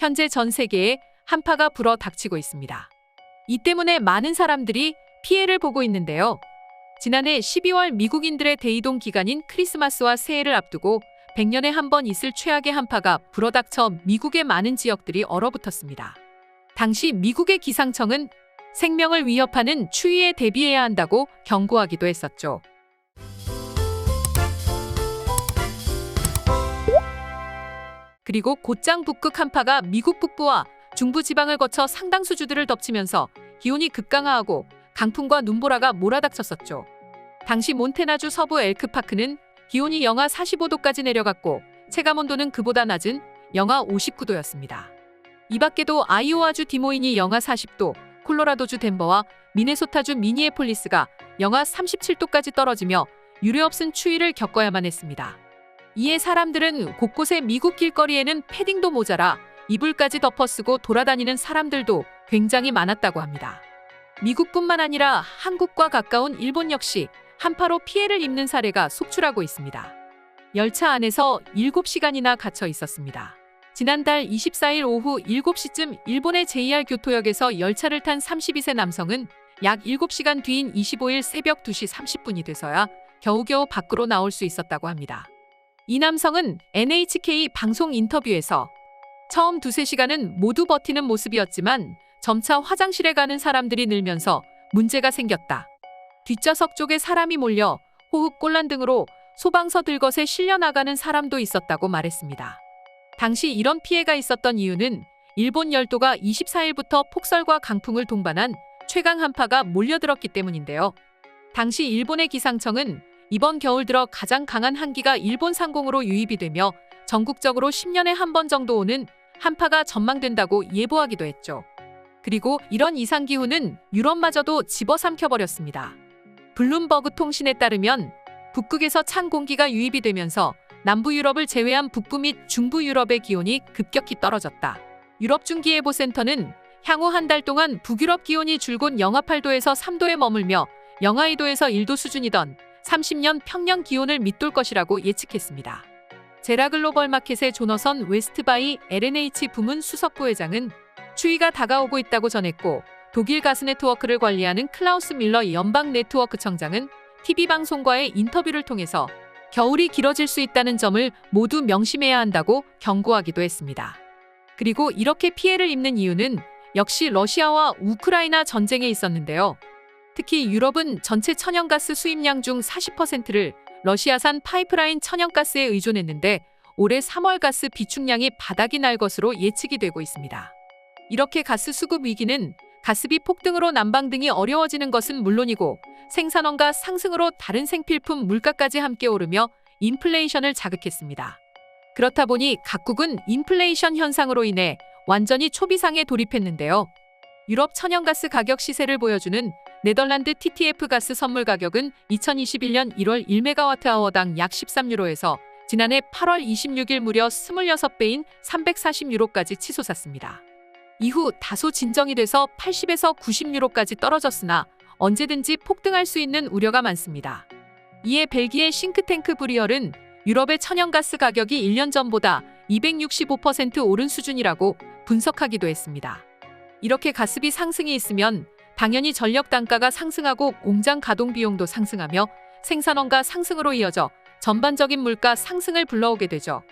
현재 전 세계에 한파가 불어 닥치고 있습니다. 이 때문에 많은 사람들이 피해를 보고 있는데요. 지난해 12월 미국인들의 대이동 기간인 크리스마스와 새해를 앞두고 100년에 한 번 있을 최악의 한파가 불어닥쳐 미국의 많은 지역들이 얼어붙었습니다. 당시 미국의 기상청은 생명을 위협하는 추위에 대비해야 한다고 경고하기도 했었죠. 그리고 곧장 북극 한파가 미국 북부와 중부 지방을 거쳐 상당수주들을 덮치면서 기온이 급강하하고 강풍과 눈보라가 몰아닥쳤었죠. 당시 몬태나주 서부 엘크파크는 기온이 영하 45도까지 내려갔고 체감온도는 그보다 낮은 영하 59도였습니다. 이 밖에도 아이오와주 디모인이 영하 40도, 콜로라도주 덴버와 미네소타주 미니애폴리스가 영하 37도까지 떨어지며 유례없은 추위를 겪어야만 했습니다. 이에 사람들은 곳곳에 미국 길거리에는 패딩도 모자라 이불까지 덮어쓰고 돌아다니는 사람들도 굉장히 많았다고 합니다. 미국뿐만 아니라 한국과 가까운 일본 역시 한파로 피해를 입는 사례가 속출하고 있습니다. 열차 안에서 7시간이나 갇혀 있었습니다. 지난달 24일 오후 7시쯤 일본의 JR 교토역에서 열차를 탄 32세 남성은 약 7시간 뒤인 25일 새벽 2시 30분이 돼서야 겨우겨우 밖으로 나올 수 있었다고 합니다. 이 남성은 NHK 방송 인터뷰에서 처음 2~3시간은 모두 버티는 모습이었지만 점차 화장실에 가는 사람들이 늘면서 문제가 생겼다. 뒷좌석 쪽에 사람이 몰려 호흡곤란 등으로 소방서 들것에 실려 나가는 사람도 있었다고 말했습니다. 당시 이런 피해가 있었던 이유는 일본 열도가 24일부터 폭설과 강풍을 동반한 최강 한파가 몰려들었기 때문인데요. 당시 일본의 기상청은 이번 겨울 들어 가장 강한 한기가 일본 상공으로 유입이 되며 전국적으로 10년에 한 번 정도 오는 한파가 전망된다고 예보하기도 했죠. 그리고 이런 이상기후는 유럽마저도 집어삼켜버렸습니다. 블룸버그 통신에 따르면 북극에서 찬 공기가 유입이 되면서 남부 유럽을 제외한 북부 및 중부 유럽의 기온이 급격히 떨어졌다. 유럽중기예보센터는 향후 한 달 동안 북유럽 기온이 줄곧 영하 8도에서 3도에 머물며 영하 2도에서 1도 수준이던 30년 평년 기온을 밑돌 것이라고 예측했습니다. 제라글로벌마켓의 조너선 웨스트바이 LNH 부문 수석 부회장은 추위가 다가오고 있다고 전했고 독일 가스네트워크를 관리하는 클라우스 밀러 연방 네트워크 청장은 TV방송과의 인터뷰를 통해서 겨울이 길어질 수 있다는 점을 모두 명심해야 한다고 경고하기도 했습니다. 그리고 이렇게 피해를 입는 이유는 역시 러시아와 우크라이나 전쟁에 있었는데요. 특히 유럽은 전체 천연가스 수입량 중 40%를 러시아산 파이프라인 천연가스에 의존했는데 올해 3월 가스 비축량이 바닥이 날 것으로 예측이 되고 있습니다. 이렇게 가스 수급 위기는 가스비 폭등으로 난방 등이 어려워지는 것은 물론이고 생산원가 상승으로 다른 생필품 물가까지 함께 오르며 인플레이션을 자극했습니다. 그렇다 보니 각국은 인플레이션 현상으로 인해 완전히 초비상에 돌입했는데요. 유럽 천연가스 가격 시세를 보여주는 네덜란드 TTF 가스 선물 가격은 2021년 1월 1메가와트아워당 약 13유로에서 지난해 8월 26일 무려 26배인 340유로까지 치솟았습니다. 이후 다소 진정이 돼서 80에서 90유로까지 떨어졌으나 언제든지 폭등할 수 있는 우려가 많습니다. 이에 벨기에 싱크탱크 브리얼은 유럽의 천연가스 가격이 1년 전보다 265% 오른 수준이라고 분석하기도 했습니다. 이렇게 가스비 상승이 있으면 당연히 전력 단가가 상승하고 공장 가동 비용도 상승하며 생산원가 상승으로 이어져 전반적인 물가 상승을 불러오게 되죠.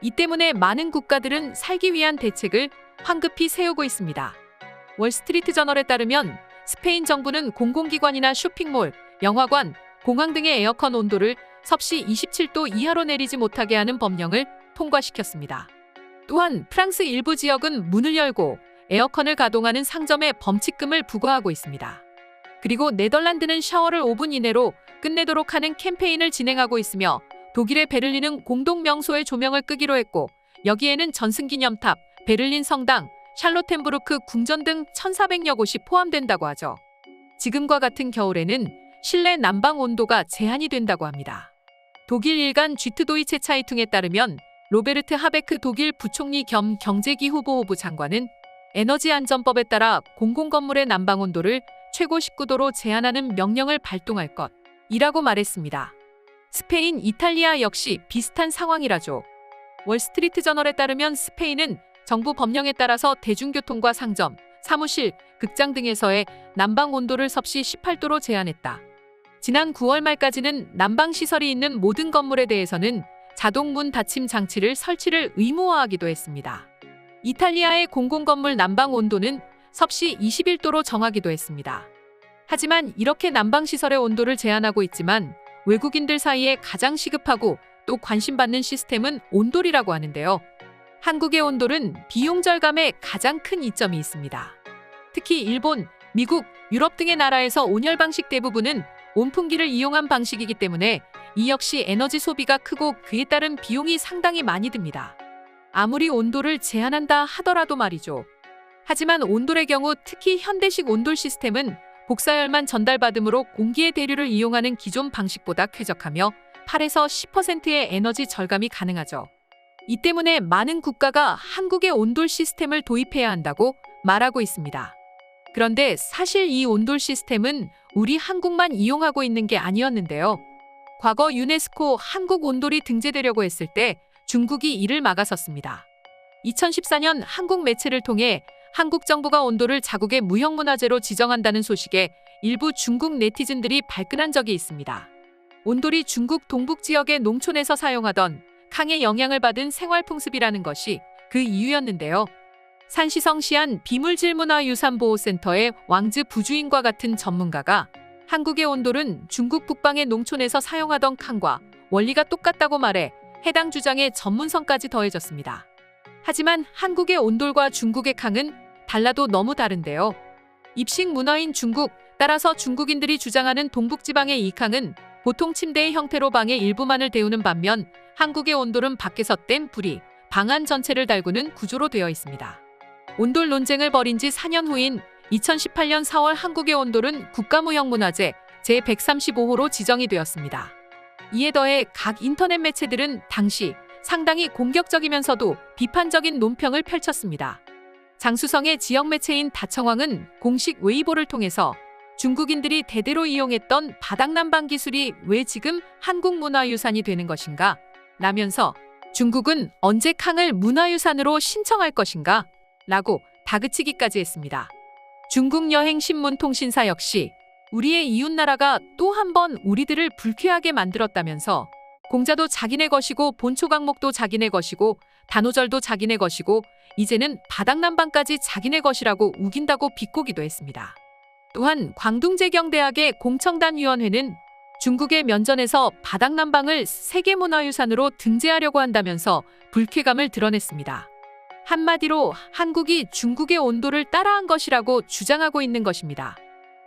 이 때문에 많은 국가들은 살기 위한 대책을 황급히 세우고 있습니다. 월스트리트 저널에 따르면 스페인 정부는 공공기관이나 쇼핑몰, 영화관, 공항 등의 에어컨 온도를 섭씨 27도 이하로 내리지 못하게 하는 법령을 통과시켰습니다. 또한 프랑스 일부 지역은 문을 열고 에어컨을 가동하는 상점에 범칙금을 부과하고 있습니다. 그리고 네덜란드는 샤워를 5분 이내로 끝내도록 하는 캠페인을 진행하고 있으며 독일의 베를린은 공동 명소의 조명을 끄기로 했고 여기에는 전승기념탑, 베를린 성당, 샬로텐부르크 궁전 등 1,400여 곳이 포함된다고 하죠. 지금과 같은 겨울에는 실내 난방 온도가 제한이 된다고 합니다. 독일 일간 쥐트도이체 차이퉁에 따르면 로베르트 하베크 독일 부총리 겸 경제기후보호부 장관은 에너지안전법에 따라 공공건물의 난방 온도를 최고 19도로 제한하는 명령을 발동할 것이라고 말했습니다. 스페인, 이탈리아 역시 비슷한 상황이라죠. 월스트리트 저널에 따르면 스페인은 정부 법령에 따라서 대중교통과 상점, 사무실, 극장 등에서의 난방 온도를 섭씨 18도로 제한했다. 지난 9월 말까지는 난방 시설이 있는 모든 건물에 대해서는 자동 문 닫힘 장치를 설치를 의무화하기도 했습니다. 이탈리아의 공공건물 난방 온도는 섭씨 21도로 정하기도 했습니다. 하지만 이렇게 난방 시설의 온도를 제한하고 있지만 외국인들 사이에 가장 시급하고 또 관심받는 시스템은 온돌이라고 하는데요. 한국의 온돌은 비용 절감에 가장 큰 이점이 있습니다. 특히 일본, 미국, 유럽 등의 나라에서 온열 방식 대부분은 온풍기를 이용한 방식이기 때문에 이 역시 에너지 소비가 크고 그에 따른 비용이 상당히 많이 듭니다. 아무리 온도를 제한한다 하더라도 말이죠. 하지만 온돌의 경우 특히 현대식 온돌 시스템은 복사열만 전달받음으로 공기의 대류를 이용하는 기존 방식보다 쾌적하며 8에서 10%의 에너지 절감이 가능하죠. 이 때문에 많은 국가가 한국의 온돌 시스템을 도입해야 한다고 말하고 있습니다. 그런데 사실 이 온돌 시스템은 우리 한국만 이용하고 있는 게 아니었는데요. 과거 유네스코 한국 온돌이 등재되려고 했을 때 중국이 이를 막아섰습니다. 2014년 한국 매체를 통해 한국 정부가 온돌을 자국의 무형문화재로 지정한다는 소식에 일부 중국 네티즌들이 발끈한 적이 있습니다. 온돌이 중국 동북 지역의 농촌에서 사용하던 강의 영향을 받은 생활풍습이라는 것이 그 이유였는데요. 산시성시안 비물질문화유산보호센터의 왕즈 부주인과 같은 전문가가 한국의 온돌은 중국 북방의 농촌에서 사용하던 칸과 원리가 똑같다고 말해 해당 주장에 전문성까지 더해졌습니다. 하지만 한국의 온돌과 중국의 칸은 달라도 너무 다른데요. 입식 문화인 중국, 따라서 중국인들이 주장하는 동북지방의 이 칸은 보통 침대의 형태로 방의 일부만을 데우는 반면 한국의 온돌은 밖에서 뗀 불이 방 안 전체를 달구는 구조로 되어 있습니다. 온돌 논쟁을 벌인 지 4년 후인 2018년 4월 한국의 온돌은 국가무형문화재 제135호로 지정이 되었습니다. 이에 더해 각 인터넷 매체들은 당시 상당히 공격적이면서도 비판적인 논평을 펼쳤습니다. 장수성의 지역 매체인 다청왕은 공식 웨이보를 통해서 중국인들이 대대로 이용했던 바닥난방 기술이 왜 지금 한국 문화유산이 되는 것인가? 라면서 중국은 언제 캉을 문화유산으로 신청할 것인가? 라고 다그치기까지 했습니다. 중국 여행신문통신사 역시 우리의 이웃나라가 또 한 번 우리들을 불쾌하게 만들었다면서 공자도 자기네 것이고 본초 강목도 자기네 것이고 단오절도 자기네 것이고 이제는 바닥난방까지 자기네 것이라고 우긴다고 비꼬기도 했습니다. 또한 광둥제경대학의 공청단위원회는 중국의 면전에서 바닥난방을 세계문화유산으로 등재하려고 한다면서 불쾌감을 드러냈습니다. 한마디로 한국이 중국의 온도를 따라한 것이라고 주장하고 있는 것입니다.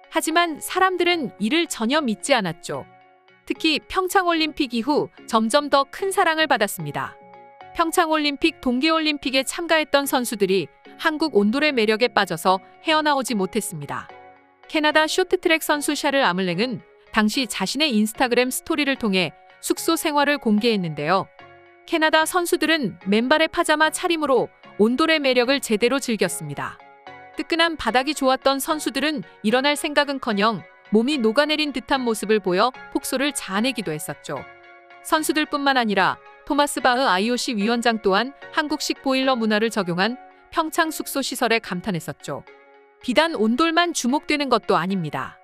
하지만 사람들은 이를 전혀 믿지 않았죠. 특히 평창올림픽 이후 점점 더 큰 사랑을 받았습니다. 평창올림픽, 동계올림픽에 참가했던 선수들이 한국 온돌의 매력에 빠져서 헤어나오지 못했습니다. 캐나다 쇼트트랙 선수 샤를 아물랭은 당시 자신의 인스타그램 스토리를 통해 숙소 생활을 공개했는데요. 캐나다 선수들은 맨발의 파자마 차림으로 온돌의 매력을 제대로 즐겼습니다. 뜨끈한 바닥이 좋았던 선수들은 일어날 생각은커녕 몸이 녹아내린 듯한 모습을 보여 폭소를 자아내기도 했었죠. 선수들뿐만 아니라 토마스 바흐 IOC 위원장 또한 한국식 보일러 문화를 적용한 평창 숙소 시설에 감탄했었죠. 비단 온돌만 주목되는 것도 아닙니다.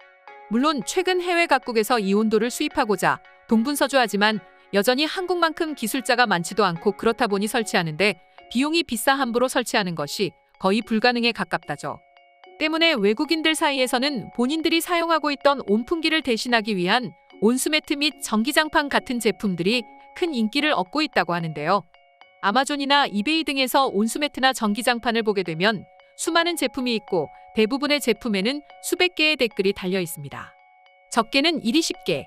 물론 최근 해외 각국에서 이 온돌을 수입하고자 동분서주하지만 여전히 한국만큼 기술자가 많지도 않고 그렇다 보니 설치하는데 비용이 비싸 함부로 설치하는 것이 거의 불가능에 가깝다죠. 때문에 외국인들 사이에서는 본인들이 사용하고 있던 온풍기를 대신하기 위한 온수매트 및 전기장판 같은 제품들이 큰 인기를 얻고 있다고 하는데요. 아마존이나 이베이 등에서 온수매트나 전기장판을 보게 되면 수많은 제품이 있고 대부분의 제품에는 수백 개의 댓글이 달려 있습니다. 적게는 1, 20개,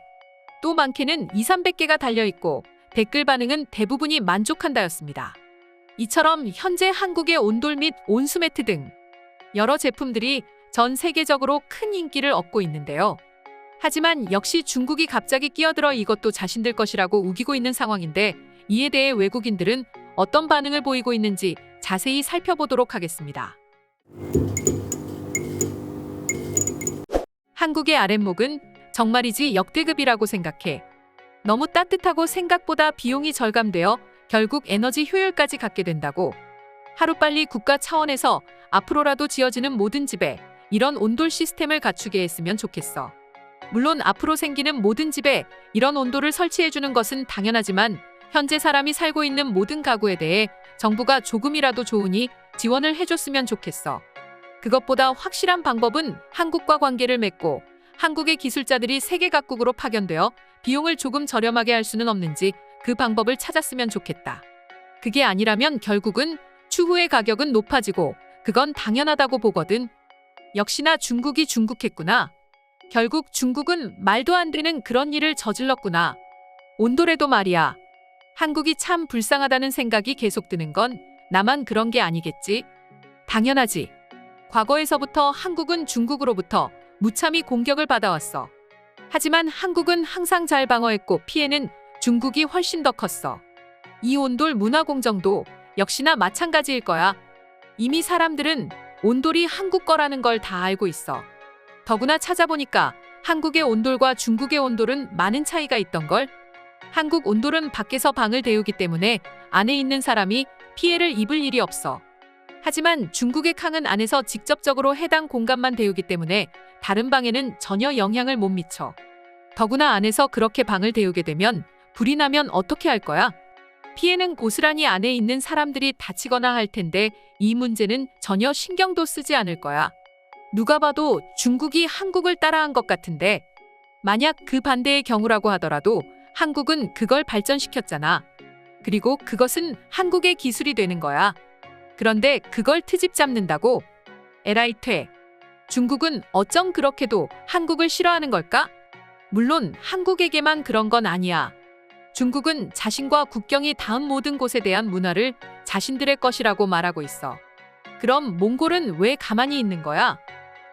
또 많게는 2, 300개가 달려 있고 댓글 반응은 대부분이 만족한다였습니다. 이처럼 현재 한국의 온돌 및 온수매트 등 여러 제품들이 전 세계적으로 큰 인기를 얻고 있는데요. 하지만 역시 중국이 갑자기 끼어들어 이것도 자신들 것이라고 우기고 있는 상황인데 이에 대해 외국인들은 어떤 반응을 보이고 있는지 자세히 살펴보도록 하겠습니다. 한국의 아랫목은 정말이지 역대급이라고 생각해. 너무 따뜻하고 생각보다 비용이 절감되어 결국 에너지 효율까지 갖게 된다고. 하루빨리 국가 차원에서 앞으로라도 지어지는 모든 집에 이런 온돌 시스템을 갖추게 했으면 좋겠어. 물론 앞으로 생기는 모든 집에 이런 온돌을 설치해주는 것은 당연하지만 현재 사람이 살고 있는 모든 가구에 대해 정부가 조금이라도 좋으니 지원을 해줬으면 좋겠어. 그것보다 확실한 방법은 한국과 관계를 맺고 한국의 기술자들이 세계 각국으로 파견되어 비용을 조금 저렴하게 할 수는 없는지 그 방법을 찾았으면 좋겠다. 그게 아니라면 결국은 추후의 가격은 높아지고 그건 당연하다고 보거든. 역시나 중국이 중국했구나. 결국 중국은 말도 안 되는 그런 일을 저질렀구나. 온돌에도 말이야. 한국이 참 불쌍하다는 생각이 계속 드는 건 나만 그런 게 아니겠지? 당연하지. 과거에서부터 한국은 중국으로부터 무참히 공격을 받아왔어. 하지만 한국은 항상 잘 방어했고 피해는 중국이 훨씬 더 컸어. 이 온돌 문화 공정도 역시나 마찬가지일 거야. 이미 사람들은 온돌이 한국 거라는 걸 다 알고 있어. 더구나 찾아보니까 한국의 온돌과 중국의 온돌은 많은 차이가 있던걸. 한국 온돌은 밖에서 방을 데우기 때문에 안에 있는 사람이 피해를 입을 일이 없어. 하지만 중국의 캉은 안에서 직접적으로 해당 공간만 데우기 때문에 다른 방에는 전혀 영향을 못 미쳐. 더구나 안에서 그렇게 방을 데우게 되면 불이 나면 어떻게 할 거야? 피해는 고스란히 안에 있는 사람들이 다치거나 할 텐데 이 문제는 전혀 신경도 쓰지 않을 거야. 누가 봐도 중국이 한국을 따라한 것 같은데 만약 그 반대의 경우라고 하더라도 한국은 그걸 발전시켰잖아. 그리고 그것은 한국의 기술이 되는 거야. 그런데 그걸 트집 잡는다고? 에라이 퇴. 중국은 어쩜 그렇게도 한국을 싫어하는 걸까? 물론 한국에게만 그런 건 아니야. 중국은 자신과 국경이 닿은 모든 곳에 대한 문화를 자신들의 것이라고 말하고 있어. 그럼 몽골은 왜 가만히 있는 거야?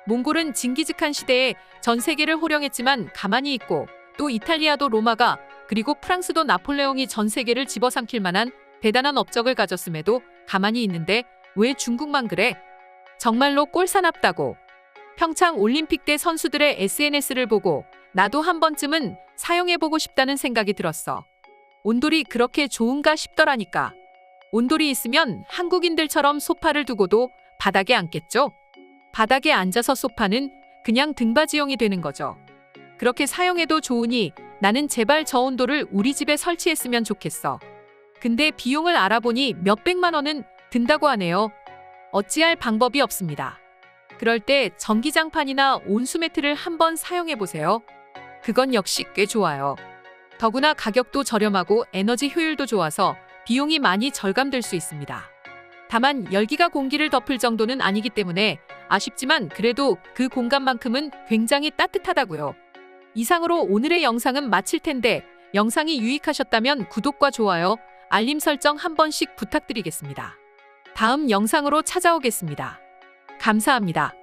몽골은 징기즈칸 시대에 전 세계를 호령했지만 가만히 있고 또 이탈리아도 로마가 그리고 프랑스도 나폴레옹이 전 세계를 집어삼킬 만한 대단한 업적을 가졌음에도 가만히 있는데 왜 중국만 그래? 정말로 꼴사납다고. 평창 올림픽 때 선수들의 SNS를 보고 나도 한 번쯤은 사용해보고 싶다는 생각이 들었어. 온돌이 그렇게 좋은가 싶더라니까. 온돌이 있으면 한국인들처럼 소파를 두고도 바닥에 앉겠죠? 바닥에 앉아서 소파는 그냥 등받이용이 되는 거죠. 그렇게 사용해도 좋으니 나는 제발 저 온돌을 우리 집에 설치했으면 좋겠어. 근데 비용을 알아보니 몇백만 원은 든다고 하네요. 어찌할 방법이 없습니다. 그럴 때 전기장판이나 온수매트를 한번 사용해보세요. 그건 역시 꽤 좋아요. 더구나 가격도 저렴하고 에너지 효율도 좋아서 비용이 많이 절감될 수 있습니다. 다만 열기가 공기를 덮을 정도는 아니기 때문에 아쉽지만 그래도 그 공간만큼은 굉장히 따뜻하다고요. 이상으로 오늘의 영상은 마칠 텐데 영상이 유익하셨다면 구독과 좋아요, 알림 설정 한 번씩 부탁드리겠습니다. 다음 영상으로 찾아오겠습니다. 감사합니다.